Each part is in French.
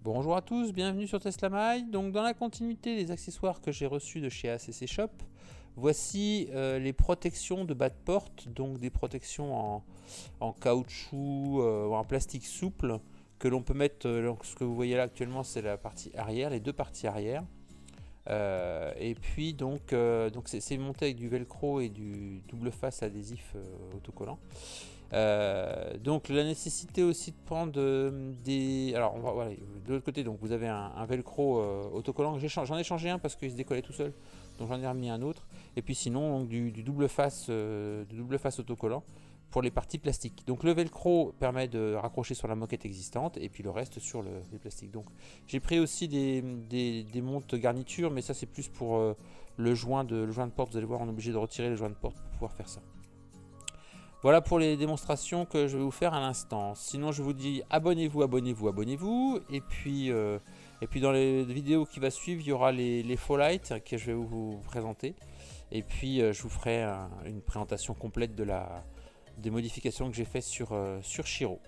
Bonjour à tous, bienvenue sur TeslaMaille. Donc dans la continuité des accessoires que j'ai reçus de chez ACC Shop, voici les protections de bas de porte, donc des protections en caoutchouc ou en plastique souple que l'on peut mettre, ce que vous voyez là actuellement c'est la partie arrière, les deux parties arrière. Et puis donc c'est monté avec du velcro et du double face adhésif autocollant. Donc la nécessité aussi de prendre des... Alors voilà, de l'autre côté donc vous avez un velcro autocollant. J'en ai changé un parce qu'il se décollait tout seul, donc j'en ai remis un autre. Et puis sinon donc, du double face autocollant pour les parties plastiques. Donc le velcro permet de raccrocher sur la moquette existante et puis le reste sur les plastiques. Donc j'ai pris aussi des montes garnitures, mais ça c'est plus pour le joint de porte. Vous allez voir, on est obligé de retirer le joint de porte pour pouvoir faire ça. Voilà pour les démonstrations que je vais vous faire à l'instant. Sinon, je vous dis abonnez-vous, abonnez-vous, abonnez-vous. Et puis dans les vidéos qui vont suivre, il y aura les faux lights que je vais vous présenter. Et puis, je vous ferai une présentation complète des modifications que j'ai fait sur Chiro.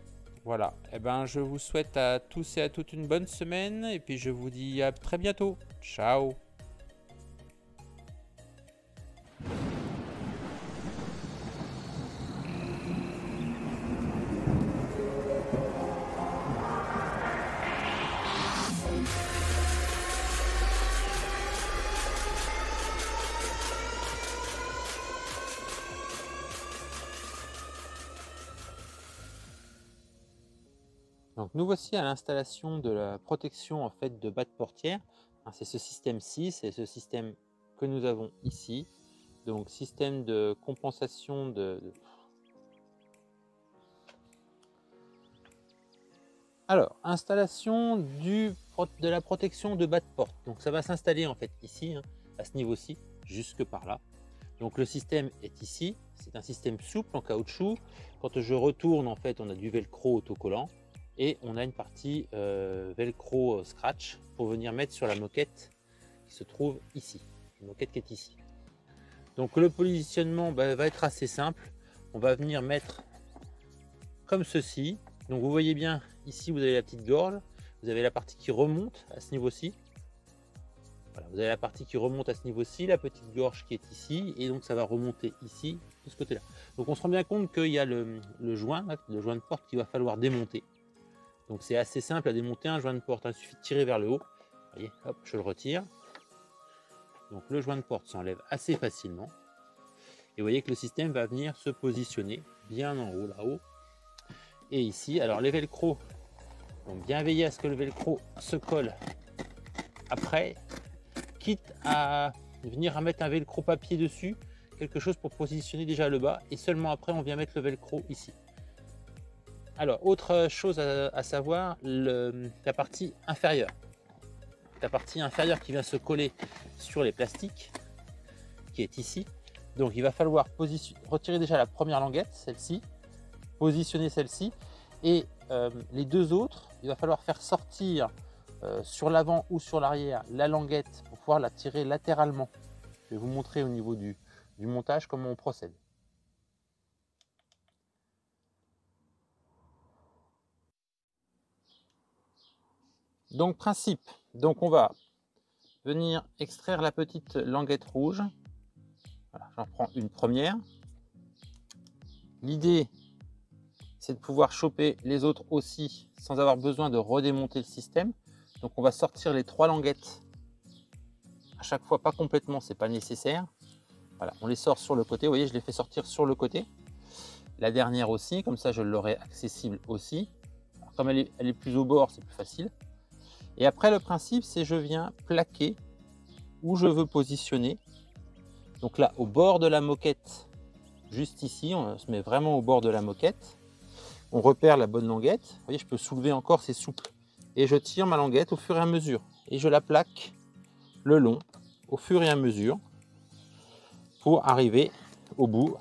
Voilà. Et ben, je vous souhaite à tous et à toutes une bonne semaine. Et puis, je vous dis à très bientôt. Ciao. Donc nous voici à l'installation de la protection en fait de bas de portière. C'est ce système-ci, c'est ce système que nous avons ici. Donc système de compensation Alors, installation de la protection de bas de porte. Donc ça va s'installer en fait ici, à ce niveau-ci, jusque par là. Donc le système est ici, c'est un système souple en caoutchouc. Quand je retourne en fait, on a du velcro autocollant. Et on a une partie velcro scratch pour venir mettre sur la moquette qui se trouve ici, la moquette qui est ici. Donc le positionnement va être assez simple. On va venir mettre comme ceci. Donc vous voyez bien, ici vous avez la petite gorge, vous avez la partie qui remonte à ce niveau-ci. Voilà, vous avez la partie qui remonte à ce niveau-ci, la petite gorge qui est ici, et donc ça va remonter ici, de ce côté-là. Donc on se rend bien compte qu'il y a le joint de porte qu'il va falloir démonter. Donc c'est assez simple à démonter un joint de porte, il suffit de tirer vers le haut. Vous voyez, hop, je le retire. Donc le joint de porte s'enlève assez facilement. Et vous voyez que le système va venir se positionner bien en haut, là-haut. Et ici, alors les velcro, donc bien veiller à ce que le velcro se colle après, quitte à venir à mettre un velcro papier dessus, quelque chose pour positionner déjà le bas, et seulement après on vient mettre le velcro ici. Alors, autre chose à savoir, la partie inférieure. La partie inférieure qui vient se coller sur les plastiques, qui est ici. Donc, il va falloir retirer déjà la première languette, celle-ci, positionner celle-ci, et les deux autres, il va falloir faire sortir sur l'avant ou sur l'arrière la languette pour pouvoir la tirer latéralement. Je vais vous montrer au niveau du montage comment on procède. Donc principe, donc on va venir extraire la petite languette rouge. Voilà, j'en prends une première. L'idée, c'est de pouvoir choper les autres aussi sans avoir besoin de redémonter le système. Donc on va sortir les trois languettes. À chaque fois, pas complètement, c'est pas nécessaire. Voilà, on les sort sur le côté. Vous voyez, je les fais sortir sur le côté. La dernière aussi, comme ça je l'aurai accessible aussi. Alors, comme elle est plus au bord, c'est plus facile. Et après, le principe, c'est je viens plaquer où je veux positionner. Donc là, au bord de la moquette, juste ici, on se met vraiment au bord de la moquette. On repère la bonne languette. Vous voyez, je peux soulever encore, c'est souple. Et je tire ma languette au fur et à mesure. Et je la plaque le long, au fur et à mesure, pour arriver au bout.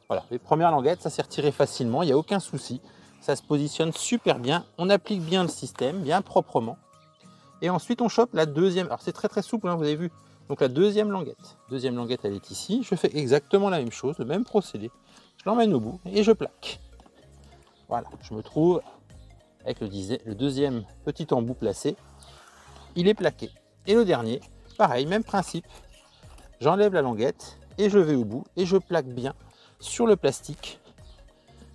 Voilà, les premières languettes, ça s'est retiré facilement, il n'y a aucun souci. Ça se positionne super bien, on applique bien le système, bien proprement. Et ensuite on chope la deuxième, alors c'est très souple, vous avez vu. Donc la deuxième languette. Deuxième languette, elle est ici. Je fais exactement la même chose, le même procédé. Je l'emmène au bout et je plaque. Voilà, je me trouve avec le deuxième petit embout placé, il est plaqué. Et le dernier, pareil, même principe, j'enlève la languette et je vais au bout et je plaque bien sur le plastique,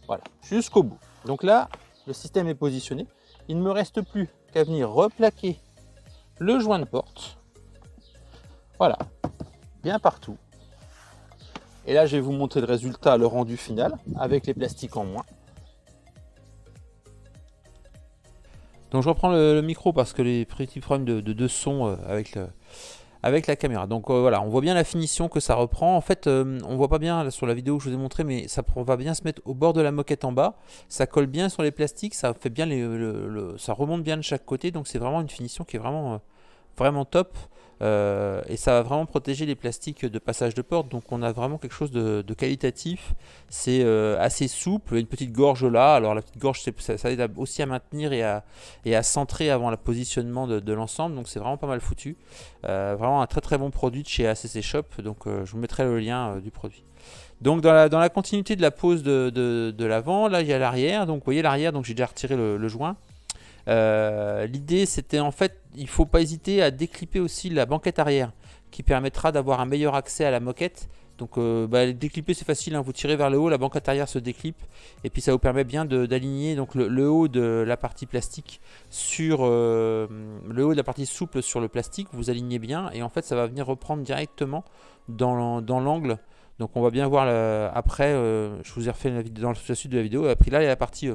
voilà, jusqu'au bout. Donc là, le système est positionné, il ne me reste plus qu'à venir replaquer le joint de porte, voilà, bien partout. Et là, je vais vous montrer le résultat, le rendu final, avec les plastiques en moins. Donc je reprends le micro parce que les petits problèmes de son avec la caméra. Donc voilà, on voit bien la finition que ça reprend. En fait, on voit pas bien là, sur la vidéo que je vous ai montré, mais ça va bien se mettre au bord de la moquette en bas. Ça colle bien sur les plastiques, ça fait bien ça remonte bien de chaque côté. Donc c'est vraiment une finition qui est vraiment top. Et ça va vraiment protéger les plastiques de passage de porte, donc on a vraiment quelque chose de qualitatif. C'est assez souple, une petite gorge là, alors la petite gorge ça aide aussi à maintenir et à centrer avant le positionnement de l'ensemble, donc c'est vraiment pas mal foutu. Vraiment un très bon produit de chez ACC Shop, donc je vous mettrai le lien du produit. Donc dans la continuité de la pose de l'avant, là il y a l'arrière, donc vous voyez l'arrière, donc j'ai déjà retiré le joint. L'idée c'était en fait, il ne faut pas hésiter à déclipper aussi la banquette arrière qui permettra d'avoir un meilleur accès à la moquette. Donc déclipper c'est facile, hein, vous tirez vers le haut, la banquette arrière se déclipe et puis ça vous permet bien d'aligner donc le haut de la partie plastique sur le haut de la partie souple sur le plastique, vous alignez bien et en fait ça va venir reprendre directement dans l'angle. Donc on va bien voir après, je vous ai refait dans la suite de la vidéo, et après là il y a la partie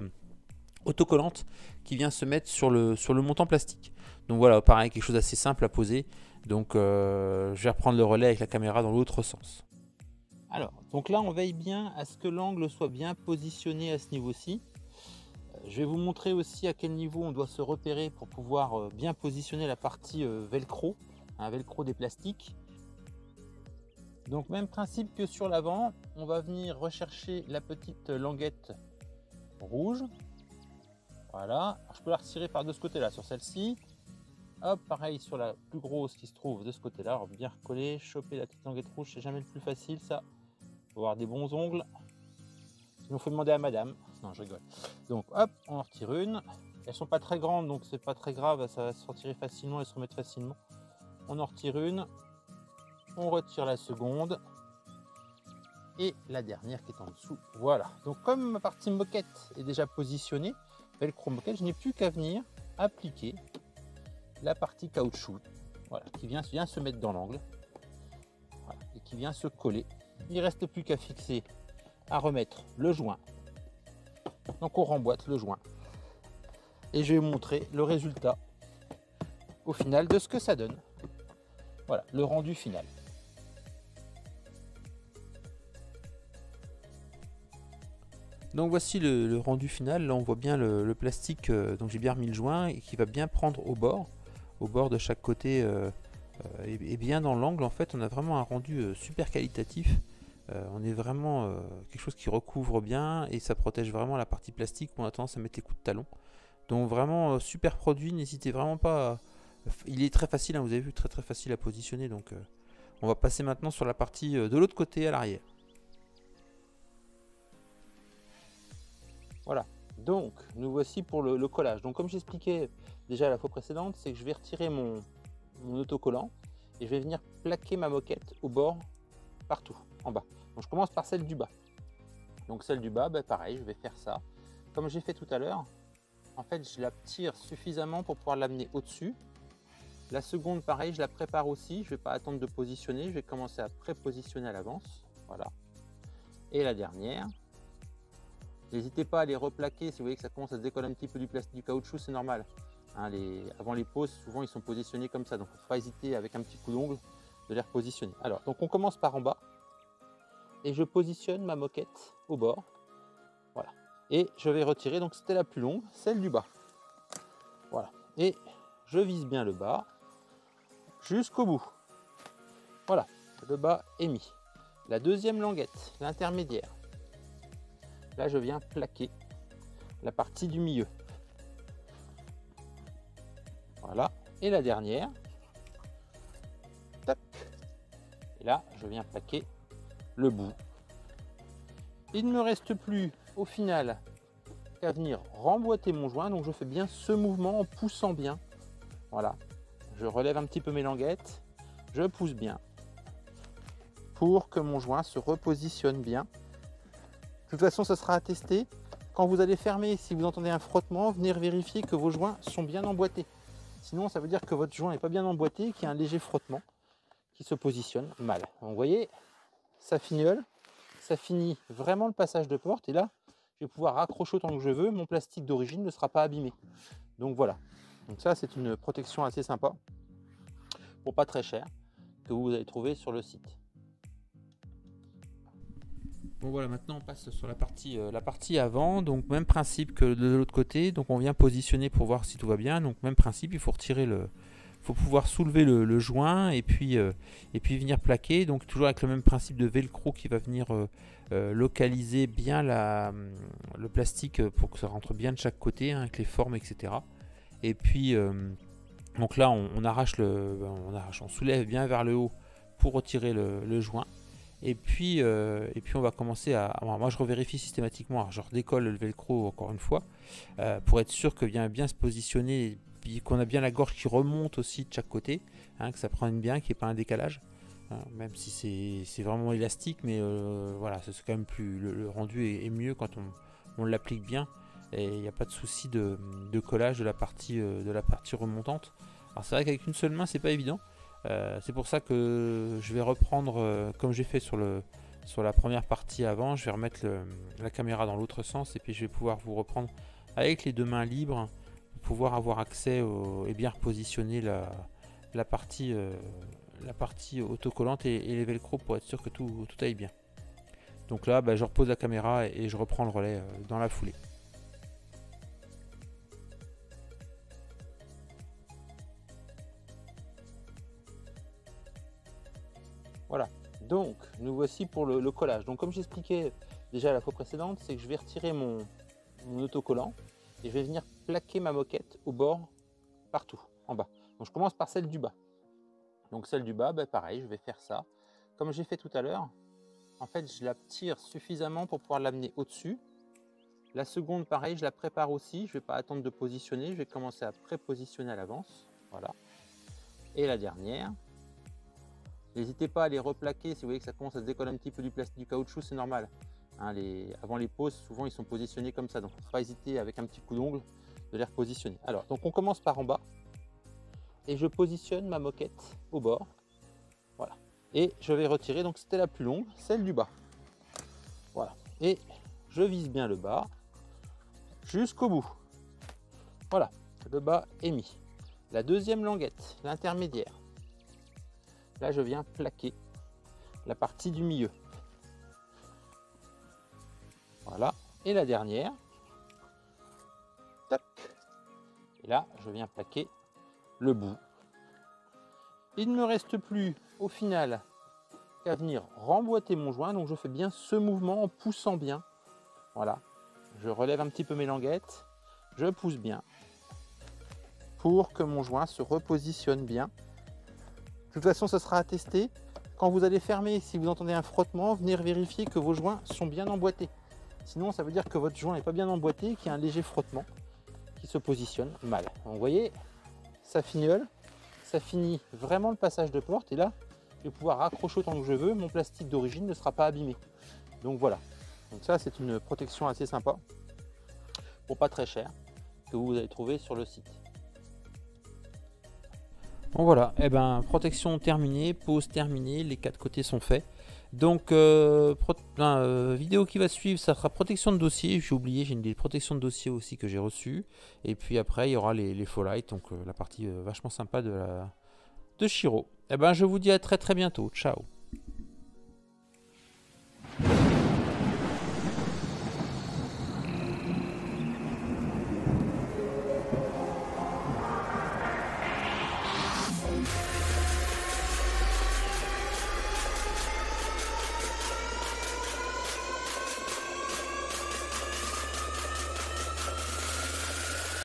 autocollante qui vient se mettre sur le montant plastique. Donc voilà, pareil, quelque chose d'assez simple à poser. Donc je vais reprendre le relais avec la caméra dans l'autre sens. Alors, donc là on veille bien à ce que l'angle soit bien positionné à ce niveau-ci. Je vais vous montrer aussi à quel niveau on doit se repérer pour pouvoir bien positionner la partie velcro, un velcro des plastiques. Donc même principe que sur l'avant, on va venir rechercher la petite languette rouge. Voilà, alors, je peux la retirer par de ce côté-là, sur celle-ci. Hop, pareil sur la plus grosse qui se trouve de ce côté-là. Alors bien recoller, choper la petite languette rouge, c'est jamais le plus facile ça. Faut avoir des bons ongles. Sinon, il faut demander à madame. Non, je rigole. Donc hop, on en retire une. Elles sont pas très grandes, donc c'est pas très grave, ça va se retirer facilement et se remettre facilement. On en retire une. On retire la seconde. Et la dernière qui est en dessous. Voilà. Donc comme ma partie moquette est déjà positionnée, velcro moquette, je n'ai plus qu'à venir appliquer la partie caoutchouc, voilà, qui vient se mettre dans l'angle, voilà, et qui vient se coller. Il ne reste plus qu'à fixer, à remettre le joint. Donc on remboîte le joint et je vais vous montrer le résultat au final de ce que ça donne. Voilà, le rendu final. Donc voici le rendu final. Là on voit bien le plastique, donc j'ai bien remis le joint et qui va bien prendre au bord de chaque côté et bien dans l'angle. En fait on a vraiment un rendu super qualitatif. On est vraiment quelque chose qui recouvre bien et ça protège vraiment la partie plastique où on a tendance à mettre les coups de talon. Donc vraiment super produit, n'hésitez vraiment pas il est très facile, hein, vous avez vu, très facile à positionner. Donc on va passer maintenant sur la partie de l'autre côté à l'arrière. Voilà, donc nous voici pour le collage. Donc comme j'expliquais déjà la fois précédente, c'est que je vais retirer mon autocollant et je vais venir plaquer ma moquette au bord, partout, en bas. Donc je commence par celle du bas. Donc celle du bas, pareil, je vais faire ça. Comme j'ai fait tout à l'heure, en fait je la tire suffisamment pour pouvoir l'amener au-dessus. La seconde, pareil, je la prépare aussi. Je ne vais pas attendre de positionner, je vais commencer à prépositionner à l'avance. Voilà. Et la dernière. N'hésitez pas à les replaquer si vous voyez que ça commence à se décoller un petit peu du plastique, du caoutchouc, c'est normal. Hein, avant les poses, souvent ils sont positionnés comme ça, donc il ne faut pas hésiter avec un petit coup d'ongle de les repositionner. Alors, donc on commence par en bas et je positionne ma moquette au bord. Voilà. Et je vais retirer, donc c'était la plus longue, celle du bas. Voilà. Et je vise bien le bas jusqu'au bout. Voilà, le bas est mis. La deuxième languette, l'intermédiaire. Là, je viens plaquer la partie du milieu. Voilà. Et la dernière. Tac. Et là, je viens plaquer le bout. Il ne me reste plus, au final, qu'à venir remboîter mon joint. Donc je fais bien ce mouvement en poussant bien. Voilà, je relève un petit peu mes languettes, je pousse bien pour que mon joint se repositionne bien. De toute façon, ça sera à tester. Quand vous allez fermer, si vous entendez un frottement, venir vérifier que vos joints sont bien emboîtés. Sinon, ça veut dire que votre joint n'est pas bien emboîté, qu'il y a un léger frottement qui se positionne mal. Donc, vous voyez, ça fignole, ça finit vraiment le passage de porte. Et là, je vais pouvoir raccrocher autant que je veux. Mon plastique d'origine ne sera pas abîmé. Donc voilà. Donc ça, c'est une protection assez sympa pour pas très cher que vous allez trouver sur le site. Bon voilà, maintenant on passe sur la partie avant, donc même principe que de l'autre côté, donc on vient positionner pour voir si tout va bien, donc même principe, il faut retirer faut pouvoir soulever le joint et puis venir plaquer, donc toujours avec le même principe de velcro qui va venir localiser bien le plastique pour que ça rentre bien de chaque côté, hein, avec les formes, etc. Et puis donc là on soulève bien vers le haut pour retirer le joint. Et puis on va commencer moi je revérifie systématiquement, alors je redécolle le velcro encore une fois pour être sûr que vient bien se positionner, et qu'on a bien la gorge qui remonte aussi de chaque côté, hein, que ça prenne bien, qu'il n'y ait pas un décalage, hein, même si c'est vraiment élastique, mais voilà, c'est quand même plus, le rendu est mieux quand on l'applique bien, et il n'y a pas de souci de collage de la partie remontante. Alors c'est vrai qu'avec une seule main c'est pas évident. C'est pour ça que je vais reprendre comme j'ai fait sur la première partie avant. Je vais remettre la caméra dans l'autre sens et puis je vais pouvoir vous reprendre avec les deux mains libres pour pouvoir avoir accès et bien repositionner la partie autocollante et les velcro pour être sûr que tout aille bien. Donc là je repose la caméra et je reprends le relais dans la foulée. Voilà, donc nous voici pour le collage. Donc comme j'expliquais déjà la fois précédente, c'est que je vais retirer mon autocollant et je vais venir plaquer ma moquette au bord, partout, en bas. Donc je commence par celle du bas. Donc celle du bas, pareil, je vais faire ça. Comme j'ai fait tout à l'heure, en fait je la tire suffisamment pour pouvoir l'amener au-dessus. La seconde, pareil, je la prépare aussi. Je ne vais pas attendre de positionner, je vais commencer à prépositionner à l'avance. Voilà. Et la dernière. N'hésitez pas à les replaquer si vous voyez que ça commence à se décoller un petit peu du plastique, du caoutchouc, c'est normal. Hein, avant les poses, souvent ils sont positionnés comme ça, donc il ne faut pas hésiter avec un petit coup d'ongle de les repositionner. Alors, donc on commence par en bas et je positionne ma moquette au bord. Voilà. Et je vais retirer, donc c'était la plus longue, celle du bas. Voilà. Et je vise bien le bas jusqu'au bout. Voilà, le bas est mis. La deuxième languette, l'intermédiaire. Là, je viens plaquer la partie du milieu. Voilà. Et la dernière. Tac. Et là, je viens plaquer le bout. Il ne me reste plus, au final, qu'à venir remboîter mon joint. Donc, je fais bien ce mouvement en poussant bien. Voilà. Je relève un petit peu mes languettes. Je pousse bien pour que mon joint se repositionne bien. De toute façon, ça sera à tester. Quand vous allez fermer, si vous entendez un frottement, venir vérifier que vos joints sont bien emboîtés. Sinon, ça veut dire que votre joint n'est pas bien emboîté, qu'il y a un léger frottement qui se positionne mal. Donc, vous voyez, ça fignole, ça finit vraiment le passage de porte. Et là, je vais pouvoir raccrocher autant que je veux. Mon plastique d'origine ne sera pas abîmé. Donc voilà. Donc ça, c'est une protection assez sympa pour pas très cher que vous allez trouver sur le site. Bon voilà, protection terminée, pose terminée, les quatre côtés sont faits. Donc vidéo qui va suivre, ça sera protection de dossier. J'ai oublié, j'ai des protections de dossier aussi que j'ai reçues. Et puis après il y aura les faux lights, donc la partie vachement sympa de Shiro. Je vous dis à très bientôt, ciao.